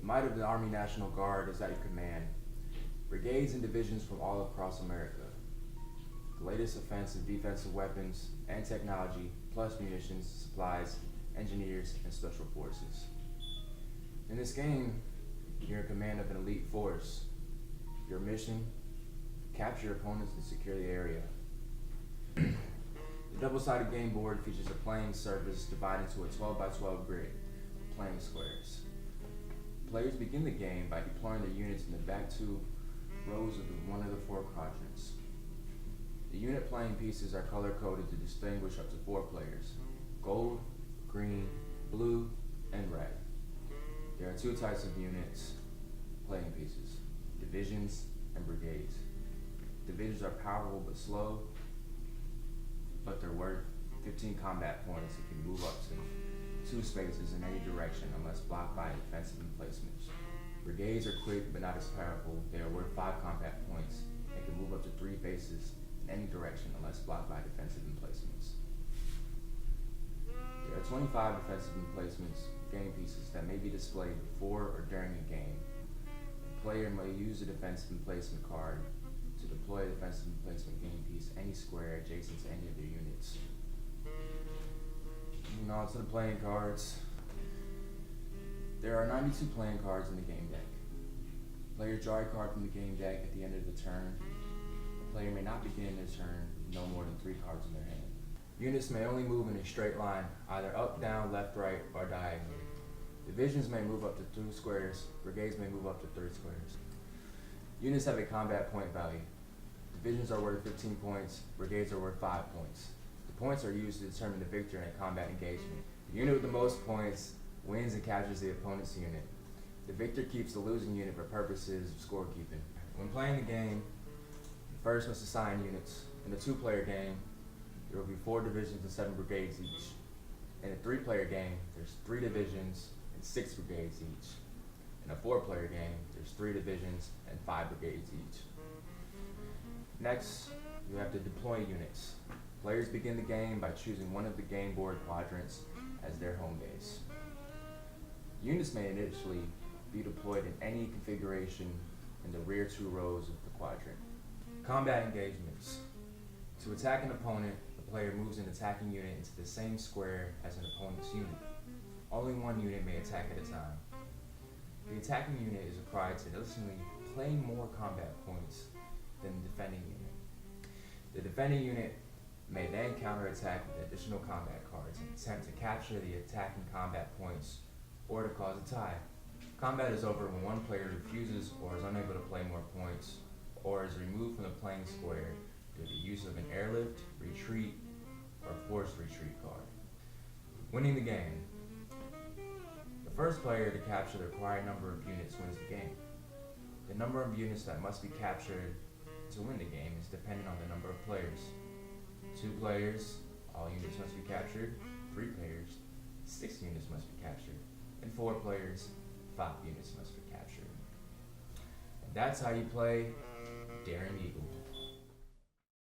might of the Army National Guard is at your command. Brigades and divisions from all across America. The latest offensive, defensive weapons and technology, plus munitions, supplies, engineers, and special forces. In this game, you're in command of an elite force. Your mission, capture your opponents and secure the area. The double-sided game board features a playing surface divided into a 12 by 12 grid of playing squares. Players begin the game by deploying their units in the back two rows of one of the four quadrants. The unit playing pieces are color-coded to distinguish up to 4 players: gold, green, blue, and red. There are 2 types of units playing pieces: divisions and brigades. Divisions are powerful but slow, but they're worth 15 combat points and can move up to 2 spaces in any direction unless blocked by defensive emplacements. Brigades are quick but not as powerful. They are worth 5 combat points and can move up to 3 faces in any direction unless blocked by defensive emplacements. There are 25 defensive emplacements game pieces that may be displayed before or during a game. The player may use a defensive emplacement card to deploy a defensive emplacement game piece any square adjacent to any of their units. Moving on to the playing cards. There are 92 playing cards in the game deck. Players draw a card from the game deck at the end of the turn. The player may not begin their turn with no more than 3 cards in their hand. Units may only move in a straight line, either up, down, left, right, or diagonally. Divisions may move up to 2 squares. Brigades may move up to 3 squares. Units have a combat point value. Divisions are worth 15 points. Brigades are worth 5 points. The points are used to determine the victor in a combat engagement. The unit with the most points wins and captures the opponent's unit. The victor keeps the losing unit for purposes of scorekeeping. When playing the game, the first must assign units. In a 2-player game, there will be 4 divisions and 7 brigades each. In a 3-player game, there's 3 divisions and 6 brigades each. In a 4-player game, there's 3 divisions and 5 brigades each. Next, you have to deploy units. Players begin the game by choosing one of the game board quadrants as their home base. Units may initially be deployed in any configuration in the rear 2 rows of the quadrant. Combat engagements. To attack an opponent, the player moves an attacking unit into the same square as an opponent's unit. Only one unit may attack at a time. The attacking unit is required to additionally play more combat points than the defending unit. The defending unit may then counterattack with additional combat cards and attempt to capture the attacking combat points or to cause a tie. Combat is over when one player refuses or is unable to play more points or is removed from the playing square through the use of an airlift, retreat, or forced retreat card. Winning the game. The first player to capture the required number of units wins the game. The number of units that must be captured to win the game is dependent on the number of players. 2 players, all units must be captured. 3 players, 6 units must be captured. And 4 players, 5 units must be captured. And that's how you play Daring Eagle.